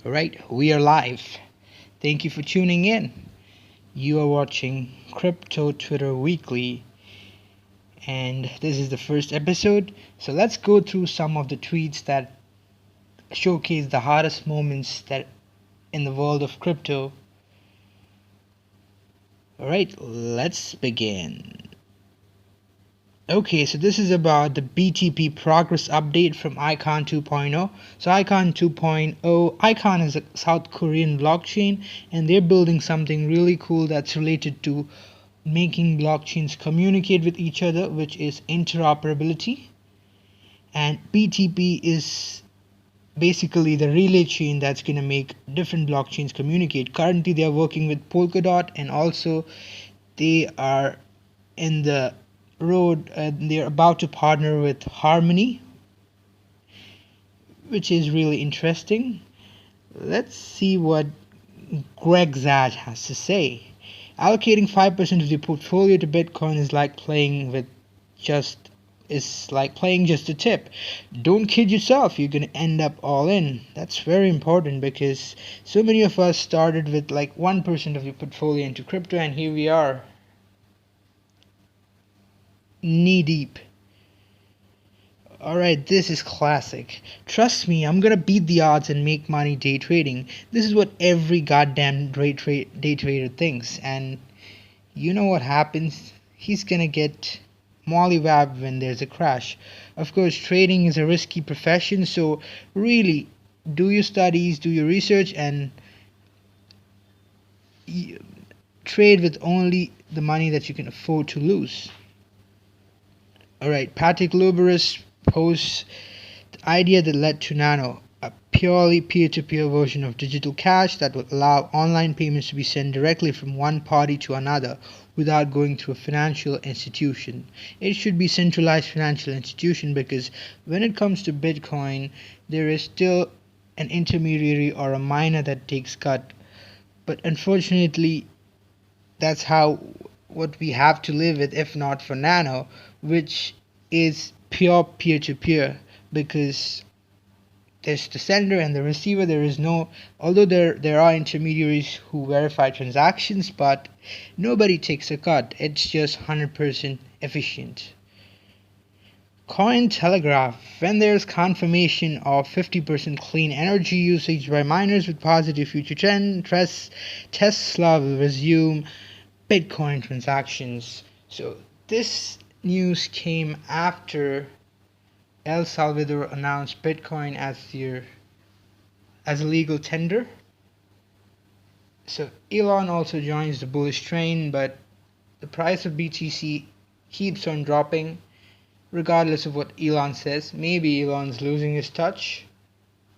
Alright, we are live. Thank you for tuning in. You are watching Crypto Twitter Weekly, and this is the first episode. So let's go through some of the tweets that showcase the hottest moments that in the world of crypto. Alright, let's begin. Okay, so this is about the BTP progress update from Icon 2.0. So Icon 2.0, Icon is a South Korean blockchain, and they're building something really cool that's related to making blockchains communicate with each other, which is interoperability. And BTP is basically the relay chain that's going to make different blockchains communicate. Currently they are working with Polkadot, and also they are in the road, they're about to partner with Harmony, which is really interesting. Let's see what Greg Zad has to say. Allocating 5% of the portfolio to Bitcoin is like playing just a tip. Don't kid yourself, you're gonna end up all in. That's very important because so many of us started with like 1% of your portfolio into crypto, and here we are, knee deep. Alright, this is classic. Trust me, I'm gonna beat the odds and make money day trading. This is what every goddamn day trader thinks, and you know what happens? He's gonna get mollywopped when there's a crash. Of course, trading is a risky profession, so really do your studies, do your research, and trade with only the money that you can afford to lose. Alright, Patrick Luberis posts the idea that led to Nano, a purely peer-to-peer version of digital cash that would allow online payments to be sent directly from one party to another without going through a financial institution. It should be centralized financial institution because when it comes to Bitcoin, there is still an intermediary or a miner that takes cut. But unfortunately, that's what we have to live with if not for Nano, which is pure peer-to-peer, because there's the sender and the receiver. There is no, although there are intermediaries who verify transactions, but nobody takes a cut. It's just 100% efficient. Cointelegraph, when there's confirmation of 50% clean energy usage by miners with positive future trend, Tesla will resume Bitcoin transactions. So this news came after El Salvador announced Bitcoin as a legal tender. So Elon also joins the bullish train, but the price of BTC keeps on dropping regardless of what Elon says. Maybe Elon's losing his touch,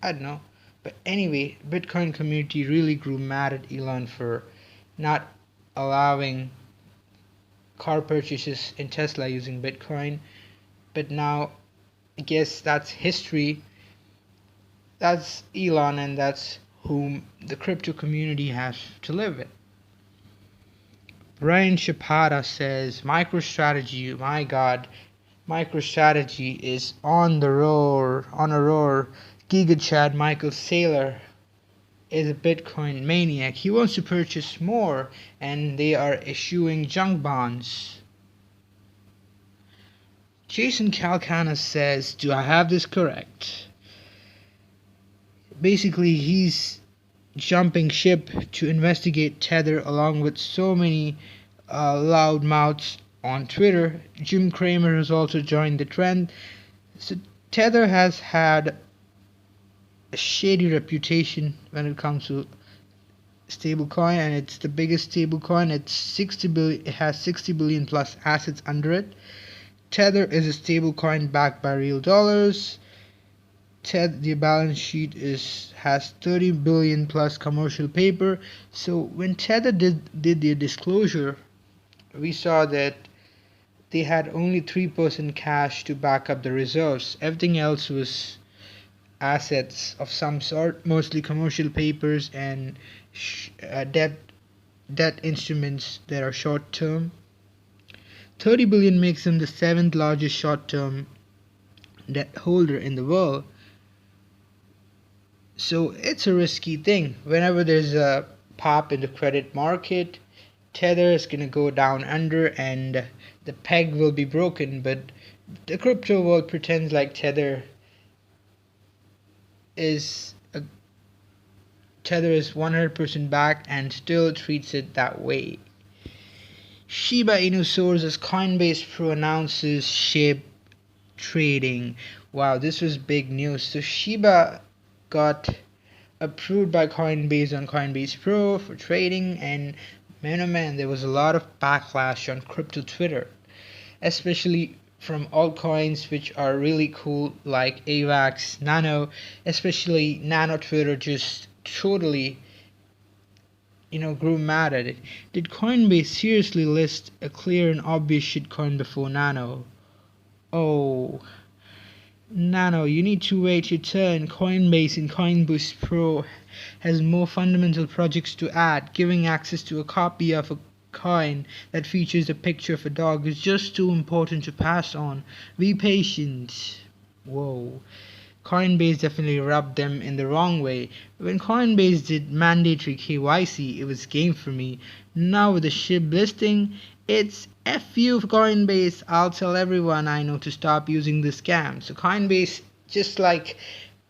I don't know. But anyway, Bitcoin community really grew mad at Elon for not allowing car purchases in Tesla using Bitcoin. But now I guess that's history. That's Elon, and that's whom the crypto community has to live with. Brian Chapada says, MicroStrategy, my god, MicroStrategy is on a roar. Giga Chad Michael Saylor is a Bitcoin maniac. He wants to purchase more, and they are issuing junk bonds. Jason Calcana says, do I have this correct? Basically, he's jumping ship to investigate Tether along with so many loud mouths on Twitter. Jim Cramer has also joined the trend. So Tether has had a shady reputation when it comes to stablecoin, and it's the biggest stablecoin. It's 60 billion. It has 60 billion plus assets under it. Tether is a stablecoin backed by real dollars. The balance sheet has 30 billion plus commercial paper. So when Tether did their disclosure, we saw that they had only 3% cash to back up the reserves. Everything else was assets of some sort, mostly commercial papers and debt instruments that are short term. 30 billion makes them the 7th largest short term debt holder in the world. So it's a risky thing. Whenever there's a pop in the credit market, Tether is going to go down under and the peg will be broken. But the crypto world pretends like is a, Tether is 100% backed and still treats it that way. Shiba Inu soars as Coinbase Pro announces SHIB trading. Wow, this was big news. So Shiba got approved by Coinbase on Coinbase Pro for trading, and man oh man, there was a lot of backlash on crypto Twitter, especially from altcoins which are really cool like AVAX, Nano, especially Nano Twitter just totally grew mad at it. Did Coinbase seriously list a clear and obvious shitcoin before Nano? Oh, Nano, you need to wait your turn. Coinbase and Coinbase Pro has more fundamental projects to add. Giving access to a copy of a coin that features a picture of a dog is just too important to pass on. Be patient. Whoa. Coinbase definitely rubbed them in the wrong way. When Coinbase did mandatory KYC, it was game for me. Now with the SHIB listing, it's F you Coinbase. I'll tell everyone I know to stop using this scam. So Coinbase, just like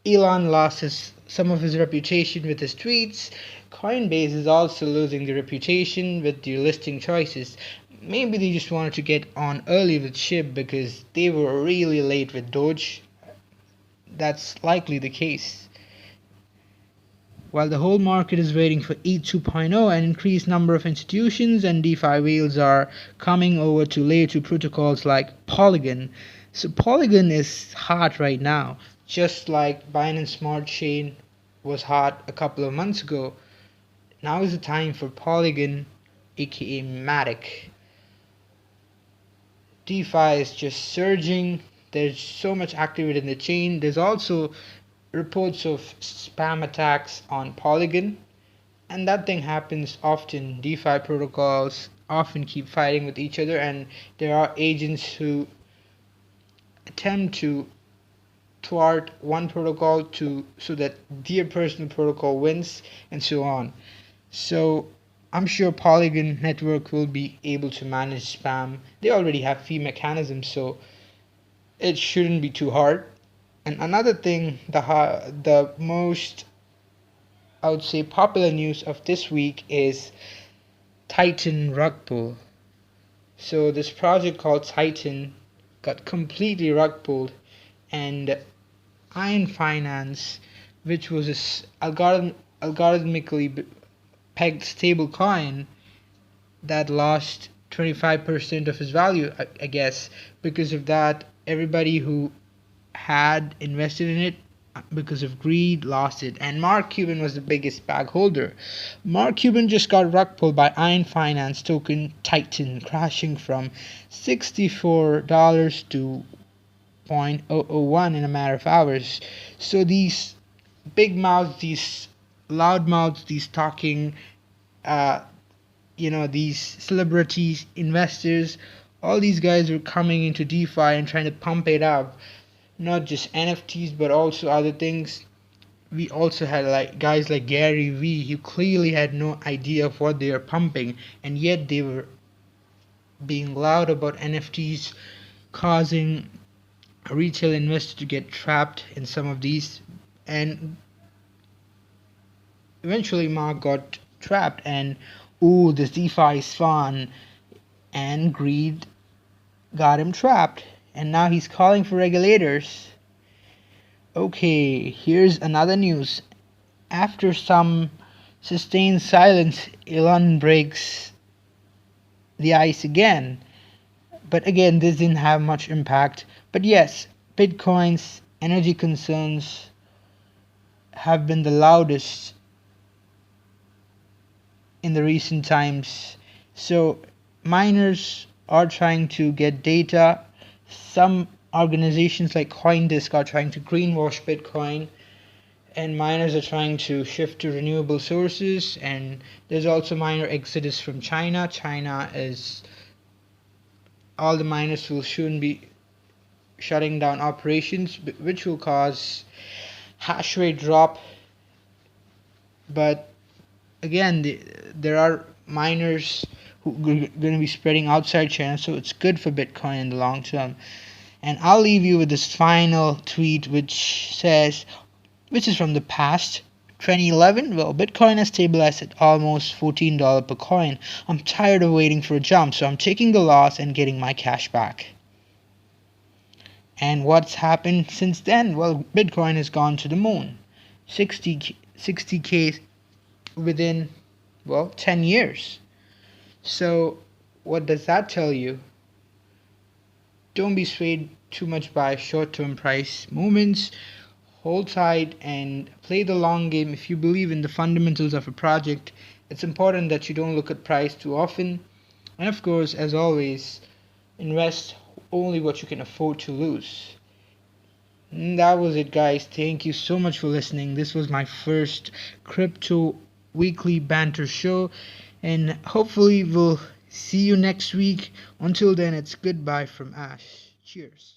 Elon lost some of his reputation with his tweets, Coinbase is also losing the reputation with their listing choices. Maybe they just wanted to get on early with SHIB because they were really late with Doge. That's likely the case. While the whole market is waiting for ETH 2.0, an increased number of institutions and DeFi whales are coming over to layer 2 protocols like Polygon. So Polygon is hot right now, just like Binance Smart Chain was hot a couple of months ago. Now is the time for Polygon, aka Matic. DeFi is just surging. There's so much activity in the chain. There's also reports of spam attacks on Polygon, and that thing happens often. DeFi protocols often keep fighting with each other, and there are agents who attempt to thwart one protocol so that their personal protocol wins, and so on. So I'm sure Polygon network will be able to manage spam. They already have fee mechanisms, so it shouldn't be too hard. And another thing, the most, I would say, popular news of this week is Titan Rugpulled. So this project called Titan got completely rug pulled, and Iron Finance, which was a algorithmically pegged stable coin that lost 25% of its value, I guess. Because of that, everybody who had invested in it because of greed lost it, and Mark Cuban was the biggest bag holder. Mark Cuban just got rug pulled by Iron Finance token Titan, crashing from $64 to 0.001 in a matter of hours. So these big mouths, these loud mouths, these talking these celebrities, investors, all these guys were coming into DeFi and trying to pump it up. Not just NFTs, but also other things. We also had like guys like Gary Vee, who clearly had no idea of what they were pumping, and yet they were being loud about NFTs, causing a retail investor to get trapped in some of these. And eventually Mark got trapped, and ooh, this DeFi is fun, and greed got him trapped, and now he's calling for regulators. Okay, here's another news. After some sustained silence, Elon breaks the ice again. But again, this didn't have much impact. But yes, Bitcoin's energy concerns have been the loudest in the recent times. So miners are trying to get data. Some organizations like CoinDesk are trying to greenwash Bitcoin, and miners are trying to shift to renewable sources. And there's also miner exodus from China. China is, all the miners will soon be shutting down operations, which will cause hash rate drop But again, there are miners who are going to be spreading outside China, so it's good for Bitcoin in the long term. And I'll leave you with this final tweet, which is from the past, 2011. Well, Bitcoin has stabilized at almost $14 per coin. I'm tired of waiting for a jump, so I'm taking the loss and getting my cash back. And what's happened since then? Well, Bitcoin has gone to the moon. 60k within, well, 10 years. So what does that tell you? Don't be swayed too much by short-term price movements. Hold tight and play the long game. If you believe in the fundamentals of a project, it's important that you don't look at price too often. And of course, as always, invest only what you can afford to lose. And that was it, guys. Thank you so much for listening. This was my first crypto weekly banter show, and hopefully we'll see you next week. Until then, it's goodbye from Ash. Cheers.